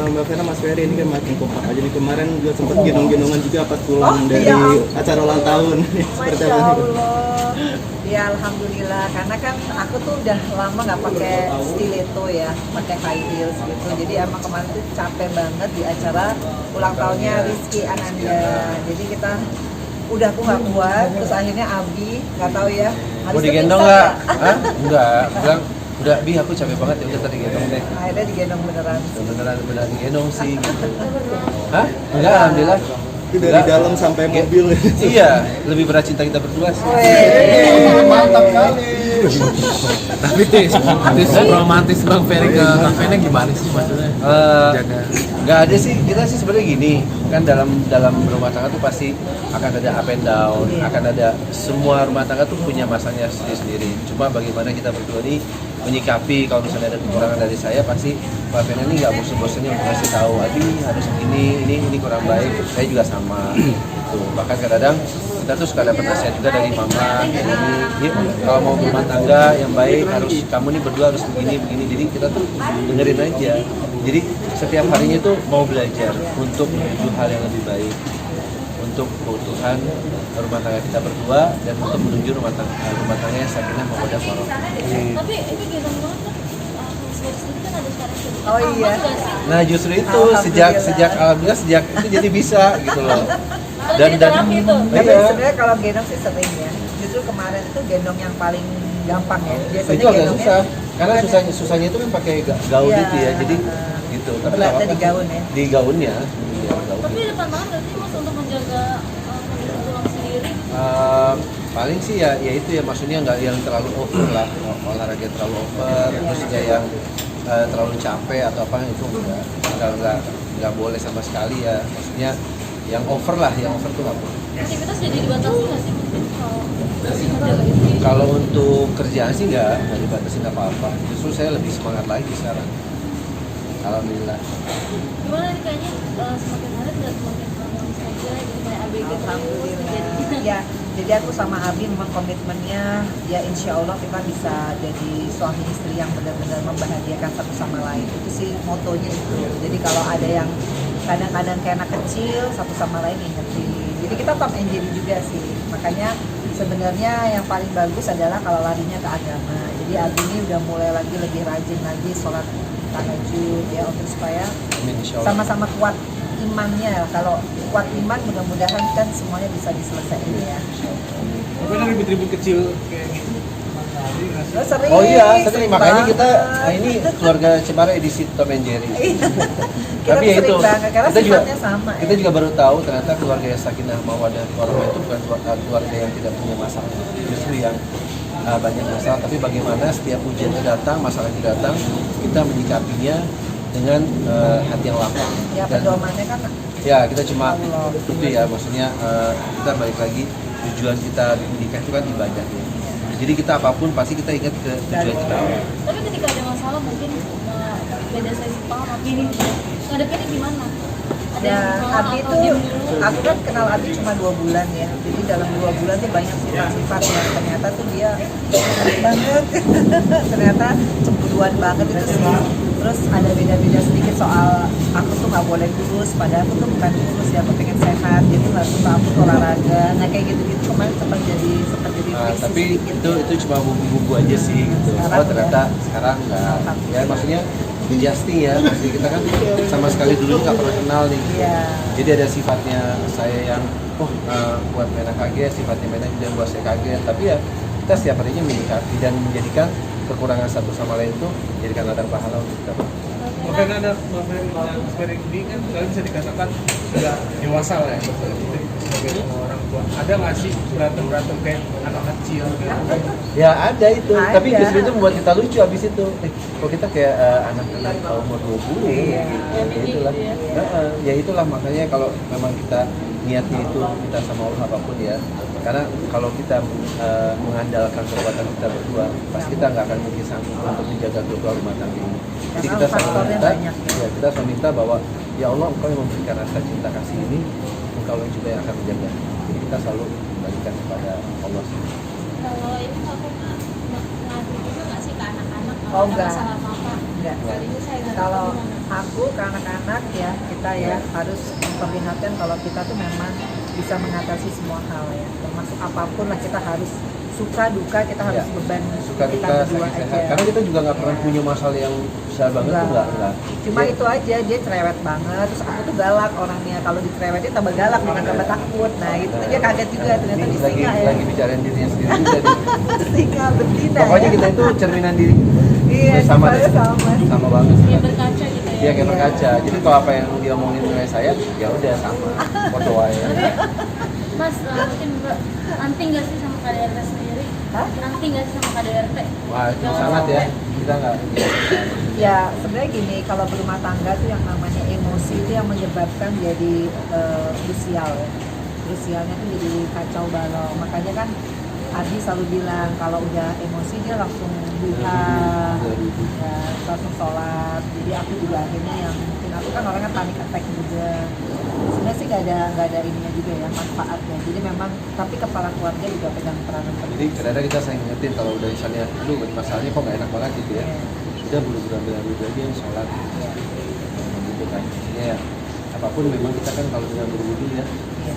Mbak Vera, Mas Ferry ini kan makin kompak aja nih. Kemarin juga sempat gendong-gendongan juga pas pulang dari acara ulang tahun. Seperti Masya apa? Allah. Ya alhamdulillah, karena kan aku tuh udah lama nggak pakai stiletto ya, pakai high heels gitu. Jadi emang kemarin tuh capek banget di acara ulang tahunnya Rizky Ananda. Jadi kita udah aku nggak kuat, terus akhirnya Abi nggak tahu ya. Mau digendong nggak? Hah? Enggak. Bilang udah Bi aku capek banget ya udah tadi gendong deh. Akhirnya digendong beneran. Beneran digendong sih. Hah? Enggak, alhamdulillah. Itu dari dalam sampai mobil. Iya, lebih berat cinta kita berdua sih. Mantap kali. Tapi tis romantis Bang Ferry ke Kak Vena gimana sih maksudnya? Jaga. Nggak ada sih, kita sih sebenarnya gini kan dalam rumah tangga tuh pasti akan ada up and down, akan ada semua rumah tangga tuh punya masanya sendiri-sendiri. Cuma bagaimana kita berdua nih menyikapi kalau misalnya ada kekurangan dari saya, pasti Pak Vena ini nggak bosan-bosannya untuk ngasih tahu, Abi harus ini kurang baik, saya juga sama. Gitu. Bahkan kadang-kadang kita tuh suka dapat nasihat juga dari mama, ini kalau mau rumah tangga yang baik harus kamu nih berdua harus begini, jadi kita tuh dengerin aja. Jadi setiap harinya tuh mau belajar untuk menuju hal yang lebih baik, untuk keutuhan rumah tangga kita berdua dan untuk menuju rumah tangga yang sakinah mawaddah warahmah. Tapi ini gendong banget kan, sendiri kan ada sekarang jadi Oh iya. Nah justru itu sejak alhamdulillah sejak itu jadi bisa gitu loh. Dan Tapi iya. sebenarnya kalau gendong sih sering ya. Justru kemarin tuh gendong yang paling gampang ya. Biasanya Itu agak gendongnya susah karena susahnya itu kan pakai gaun Iya. itu ya, jadi gitu. Tapi nggak Beratnya apa-apa. di gaun ya. Di gaunnya. Iya, gaun. Tapi depan banget gak sih Mas untuk menjaga kondisi tulang sendiri? Paling sih ya itu ya maksudnya nggak yang terlalu over lah, olahraga terlalu over, terus ya yang terlalu capek atau apa itu nggak boleh sama sekali ya, maksudnya yang over lah, yang over tuh nggak boleh. Aktivitas jadi dibatasi nggak sih kalau menjaga itu? Kalau untuk kerjaan sih nggak dibatasin apa-apa, justru saya lebih semangat lagi sekarang. Alhamdulillah. Gimana nih kayaknya semakin hari nggak semakin harmonis aja, jadi kayak ABG terus Alhamdulillah. Ya, jadi aku sama Abi memang komitmennya ya insya Allah kita bisa jadi suami istri yang benar-benar membahagiakan satu sama lain. Itu sih motonya itu. Jadi kalau ada yang kadang-kadang kayak anak kecil satu sama lain ingetin. Jadi kita Tom and Jerry juga sih. Makanya sebenarnya yang paling bagus adalah kalau larinya ke agama. Jadi Abi ini udah mulai lagi lebih rajin lagi sholat tahajud ya untuk supaya Amin, insya Allah. sama-sama kuat imannya. Kalau kuat iman mudah-mudahan kan semuanya bisa diselesaikan ya. Tapi kan ribut-ribut kecil kayak gitu. Lo sering. Oh iya, sering makanya banget. kita ini keluarga Cemara edisi Tom and Jerry. Iya. Kita Tapi ya sering itu banget, karena kita juga sifatnya sama kita ya. juga baru tahu ternyata keluarga yang sakinah mawaddah warahmah itu bukan keluarga yang tidak punya masalah, justru yang banyak masalah. Tapi bagaimana setiap ujian itu datang, masalah itu datang, kita menyikapinya dengan hati yang lapang. Ya pedomannya kan Ya kita cuma Allah. itu ya, maksudnya kita balik lagi tujuan kita menikah itu kan ibadah ya. Jadi kita apapun pasti kita ingat ke tujuan kita. Tapi ketika ada masalah mungkin beda sesi paham atau gini, ngadepinnya gimana? Ada Ya, yang ditolak Abi atau tuh, diem dulu? aku kan kenal Abi cuma 2 bulan ya. Jadi dalam 2 bulan tuh banyak sifat-sifat yang ternyata tuh dia banget. Ternyata cemburuan banget itu sih. Terus ada beda-beda sedikit soal aku tuh nggak boleh kurus, padahal aku tuh bukan kurus ya, aku pengen sehat. Jadi nggak suka aku tuh olahraga. Nah kayak gitu-gitu kemarin sempat jadi friksi Tapi sedikit. itu cuma bumbu-bumbu aja sih gitu. Sekarang Oh ternyata sekarang enggak. Ya maksudnya adjusting ya. Maksudnya kita kan sama sekali dulu nggak pernah kenal nih. Iya. Jadi ada sifatnya saya yang buat Mena kaget, sifatnya Mena juga buat saya kaget. Tapi ya kita setiap harinya menyikapi dan menjadikan kekurangan satu sama lain itu jadikan ladang pahala untuk kita. Makanya ada Mas Ferry ini kan kalian bisa dikatakan sudah dewasa lah ya sebagai orang tua. Ada nggak sih berantem kayak anak kecil gitu? Ya ada itu, Ada. tapi justru itu membuat kita lucu abis itu. Kok kita kayak anak-anak umur 20 Iya. ya itulah. Ya itulah makanya kalau memang kita niatnya itu kita sama Allah apapun ya. Karena kalau kita mengandalkan kekuatan kita berdua, pasti kita nggak akan mungkin sanggup untuk menjaga keluarga rumah tangga ini. Jadi kita selalu faktornya minta, banyak ya. kita selalu minta bahwa ya Allah Engkau yang memberikan rasa cinta kasih ini, Engkau yang juga yang akan menjaga. Jadi kita selalu kembalikan kepada Allah. Kalau ibu nggak pernah ngadu juga nggak sih ke anak-anak Oh, kalau ada enggak. masalah apa-apa? enggak. Kalau aku ke anak-anak ya kita ya harus memperlihatkan kalau kita tuh memang bisa mengatasi semua hal ya, termasuk apapun lah kita harus suka duka kita harus Ya. beban Suka kita duka berdua sakit aja. sehat. Karena kita juga nggak pernah punya masalah yang besar banget tuh enggak. Cuma Dia- itu aja dia cerewet banget, terus aku tuh galak orangnya, kalau dicerewetin tambah galak bukan tambah takut. Nah itu tuh dia kaget juga ternyata ini di lagi singa ya. lagi bicarain dirinya sendiri juga nih. Singa betina. Pokoknya ya. kita itu cerminan diri. Iya, sama kita deh. sama. Sama banget. Kayak berkaca gitu ya. Iya kayak berkaca. Jadi kalau apa yang dia omongin mengenai saya, ya udah sama. Foto aja. Mas, mungkin Mbak anti nggak sih sama KDRT sendiri? Hah? Anti nggak sih sama KDRT? Wah, itu sangat ya. Kita nggak. Ya sebenarnya gini, kalau berumah tangga tuh yang namanya emosi itu yang menyebabkan jadi krusial ya. Krusialnya tuh jadi kacau balau. Makanya kan Adi selalu bilang kalau udah emosi dia langsung duha, ya, langsung sholat. Jadi aku juga akhirnya yang mungkin aku kan orangnya panik attack juga. Sebenarnya sih nggak ada ininya juga ya manfaatnya. Jadi memang tapi kepala keluarga juga pegang peranan penting. Jadi kadang-kadang kita sering ngingetin kalau udah misalnya, lu masalahnya kok nggak enak banget gitu ya. Iya. Udah buru-buru ambil aja yang sholat. Iya. Gitu kan. Ya, apapun memang kita kan kalau dengan buru-buru ya. Iya.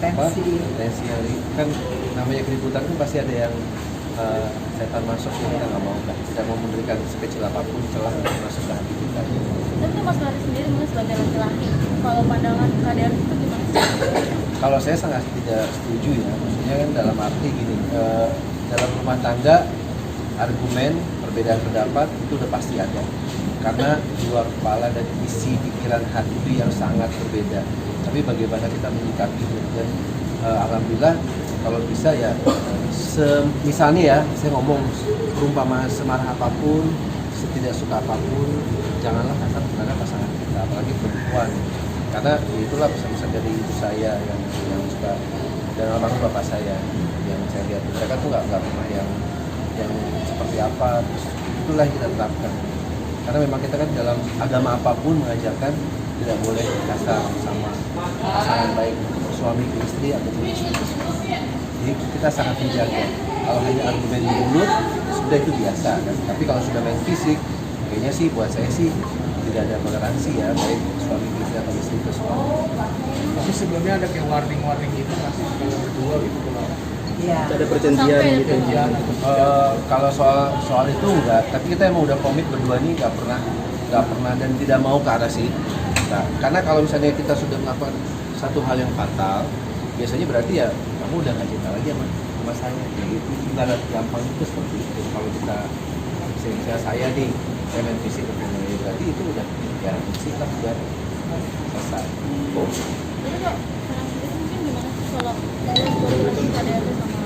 Tensi Tensi. yang kan namanya keributan kan pasti ada yang setan masuk yang kita nggak mau kan, tidak mau memberikan sekecil apapun celah untuk masuk ke hati kita. Tapi Mas Lari sendiri mungkin sebagai laki-laki, kalau pandangan KDRT itu gimana sih? Kalau saya sangat tidak setuju ya, maksudnya kan dalam arti gini, dalam rumah tangga argumen perbedaan pendapat itu udah pasti ada, karena dua kepala dan isi pikiran hati itu yang sangat berbeda. Tapi bagaimana kita menyikapinya dan alhamdulillah kalau bisa ya misalnya ya saya ngomong perumpamaan semarah apapun, setidak suka apapun, janganlah kasar kepada pasangan kita, apalagi perempuan, karena itulah pesan-pesan dari ibu saya yang suka dan almarhum bapak saya yang saya lihat mereka tuh nggak pernah yang seperti apa, terus itulah yang kita terapkan karena memang kita kan dalam agama apapun mengajarkan tidak boleh kasar sama pasangan, baik suami ke istri ataupun istri ke suami. Jadi kita sangat menjaga. Kalau hanya argumen di mulut sudah itu biasa kan. Tapi kalau sudah main fisik, kayaknya sih buat saya sih tidak ada toleransi ya, baik suami ke istri atau istri ke suami. Tapi sebelumnya ada kayak warning gitu masih kalau berdua gitu kalau Iya. Ada perjanjian Sampai gitu. janjian Kalau soal itu enggak, tapi kita emang udah komit berdua nih nggak pernah dan tidak mau ke arah situ. Nah, karena kalau misalnya kita sudah melakukan satu hal yang fatal, biasanya berarti ya kamu udah nggak cinta lagi sama saya. Jadi itu ibarat gampang itu seperti itu. Kalau kita misalnya saya nih, saya main fisik ke dunia, berarti itu udah ya sikap udah selesai. Jadi kok Sarah sendiri mungkin gimana sih kalau komunikasi KDRT sama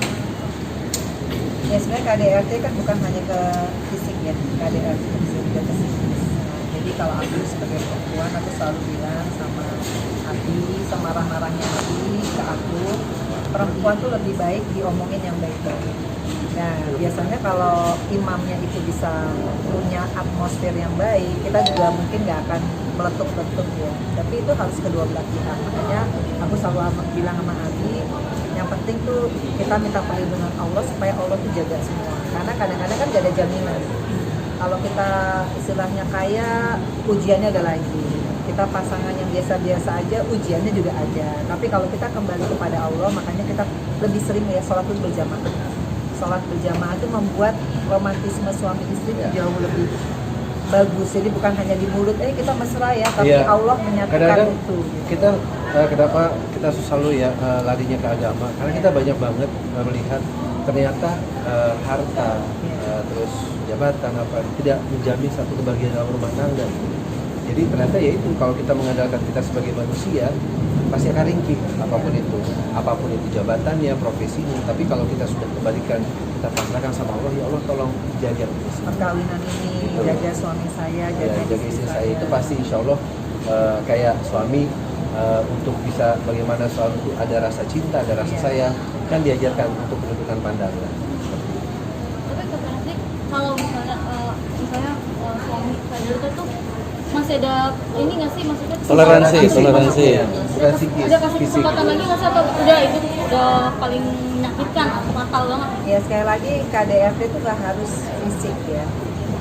Ya sebenarnya KDRT kan bukan hanya ke fisik ya, KDRT itu bisa juga ke psikis. Nah, jadi kalau aku sebagai perempuan aku selalu bilang sama Abi, semarah-marahnya Abi ke aku, perempuan tuh lebih baik diomongin yang baik-baik. Nah biasanya kalau imamnya itu bisa punya atmosfer yang baik, kita juga mungkin nggak akan meletup-letup ya. Tapi itu harus kedua belah pihak. Makanya aku selalu bilang sama Abi, yang penting tuh kita minta perlindungan Allah supaya Allah tuh jaga semua. Karena kadang-kadang kan gak ada jaminan. Kalau kita istilahnya kaya, ujiannya ada lagi. Kita pasangan yang biasa-biasa aja, ujiannya juga ada. Tapi kalau kita kembali kepada Allah, makanya kita lebih sering ya sholat itu berjamaah. Sholat berjamaah itu membuat romantisme suami istri itu jauh lebih bagus. Jadi bukan hanya di mulut, kita mesra ya, tapi Iya. Allah menyatukan Kadang-kadang itu. Gitu. kita kenapa kita selalu ya larinya ke agama? Karena kita banyak banget melihat ternyata harta terus jabatan apa tidak menjamin satu kebahagiaan dalam rumah tangga. Jadi ternyata ya itu kalau kita mengandalkan kita sebagai manusia pasti akan ringkih apapun itu jabatannya, profesinya. Tapi kalau kita sudah kembalikan, kita pasrahkan sama Allah, ya Allah tolong jaga Perkawinan ini, Betul. jaga suami saya, ya, jaga jaga istri saya itu pasti insya Allah kayak suami untuk bisa bagaimana suami itu ada rasa cinta, ada rasa Iya. sayang kan diajarkan untuk menentukan pandangan. tapi berarti kalau misalnya suami KDRT tuh masih ada ini nggak sih maksudnya Toleransi. Bukan psikis, udah kasih fisik. kesempatan lagi nggak sih atau udah itu udah paling menyakitkan atau fatal banget? Ya sekali lagi KDRT itu nggak harus fisik ya.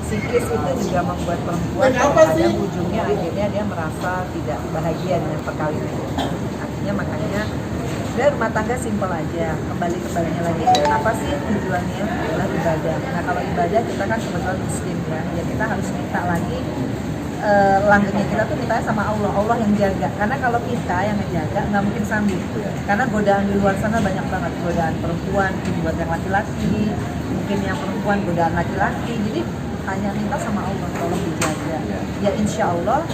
psikis itu juga membuat perempuan kadang ujungnya akhirnya dia merasa tidak bahagia dengan perkawinan. Artinya makanya udah rumah tangga simpel aja, kembalinya lagi apa sih tujuannya adalah ibadah. Nah kalau ibadah kita kan kebetulan muslim ya kita harus minta lagi langgengnya kita tuh mintanya sama Allah, Allah yang jaga. Karena kalau kita yang ngejaga nggak mungkin sanggup. Karena godaan di luar sana banyak banget, godaan perempuan, buat yang laki-laki, mungkin yang perempuan godaan laki-laki. Jadi hanya minta sama Allah tolong dijaga. Ya insya Allah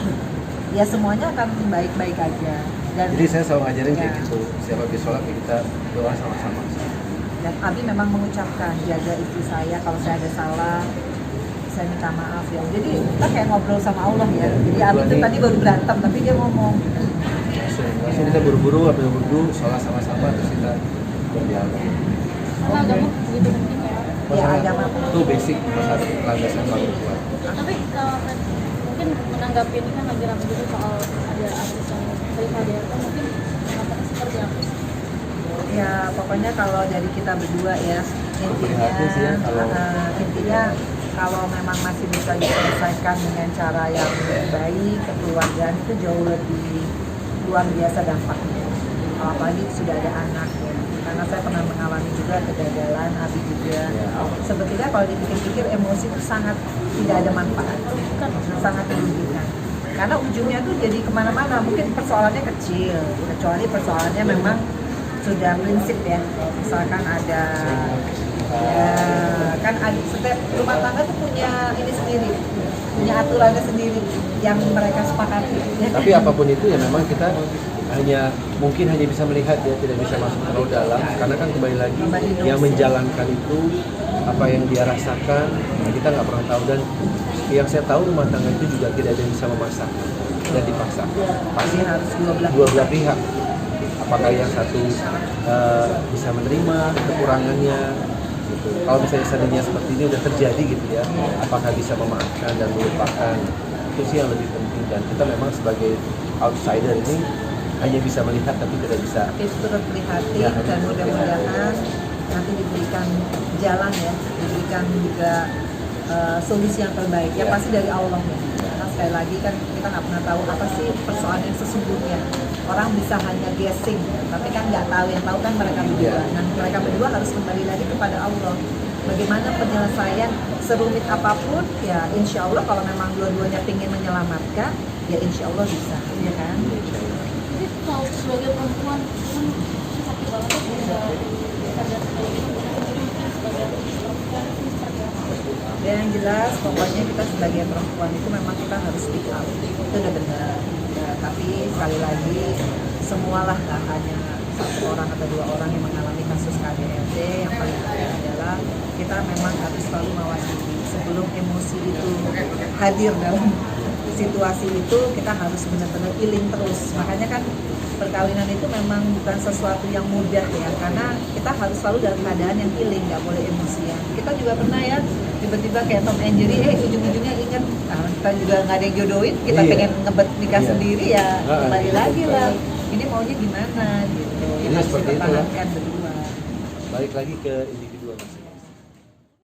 ya semuanya akan baik-baik aja. Dan, Jadi saya selalu ngajarin ya, kayak gitu, siapa habis sholat ya kita doa sama-sama. Dan Abi memang mengucapkan jaga istri saya kalau saya ada salah, saya minta maaf ya. Jadi kita kayak ngobrol sama Allah ya. Jadi Abi itu tadi baru berantem tapi dia ngomong. Langsung kita buru-buru, habis wudhu, sholat sama-sama, terus kita berdialog. Karena agama begitu penting ya. Ya agama. Itu basic masalah landasan paling kuat. Tapi mungkin menanggapi ini kan lagi ramai juga soal ada artis yang pribadi itu mungkin pendapatnya seperti apa sih? Ya pokoknya kalau dari kita berdua ya Prihatin sih ya, intinya kalau memang masih bisa diselesaikan dengan cara yang baik, kekeluargaan itu jauh lebih luar biasa dampaknya. Apalagi sudah ada anak ya. Karena saya pernah mengalami juga kegagalan, Abi juga. Sebetulnya kalau dipikir-pikir emosi itu sangat tidak ada manfaat, sangat merugikan. Karena ujungnya tuh jadi kemana-mana. Mungkin persoalannya kecil, kecuali persoalannya memang sudah prinsip ya. Misalkan ada kan setiap rumah tangga tuh punya ini sendiri, punya aturannya sendiri yang mereka sepakati. Tapi apapun itu ya memang kita mungkin hanya bisa melihat ya, tidak bisa masuk terlalu dalam karena kan kembali lagi yang menjalankan itu apa yang dia rasakan kita nggak pernah tahu. Dan yang saya tahu rumah tangga itu juga tidak ada yang bisa memaksa dan dipaksa, pasti harus dua belah pihak. Apakah yang satu bisa menerima kekurangannya gitu. Kalau misalnya seandainya seperti ini udah terjadi gitu ya, apakah bisa memaafkan dan melupakan, itu sih yang lebih penting. Dan kita memang sebagai outsider ini hanya bisa melihat tapi tidak bisa. Tapi turut prihatin dan mudah-mudahan nanti diberikan jalan ya, diberikan juga solusi yang terbaik. Ya pasti dari Allah ya. Karena sekali lagi kan kita nggak pernah tahu apa sih persoalan yang sesungguhnya. Orang bisa hanya guessing, tapi kan nggak tahu. Yang tahu kan mereka berdua. Dan mereka berdua harus kembali lagi kepada Allah. Bagaimana penyelesaian serumit apapun, ya insya Allah kalau memang dua-duanya ingin menyelamatkan, ya insya Allah bisa, ya kan? Jadi kalau sebagai perempuan kan sakit banget ya sadar kayak gitu. Mungkin sebagai perempuan itu seperti apa? Ya, yang jelas pokoknya kita sebagai perempuan itu memang kita harus speak up, itu udah benar ya, tapi sekali lagi semualah, gak hanya satu orang atau dua orang yang mengalami kasus KDRT. Yang paling penting adalah kita memang harus selalu mawas diri sebelum emosi itu hadir dalam situasi itu. Kita harus benar-benar healing terus. Makanya kan perkawinan itu memang bukan sesuatu yang mudah ya, karena kita harus selalu dalam keadaan yang healing, nggak boleh emosian. Kita juga pernah ya tiba-tiba kayak Tom and Jerry, ujung-ujungnya ingat kita juga nggak ada yang jodohin, kita pengen ngebet nikah sendiri ya, kembali lagi lah. Ini maunya gimana gitu. Ini Harus seperti kita itu lah. pertahankan berdua. Balik lagi ke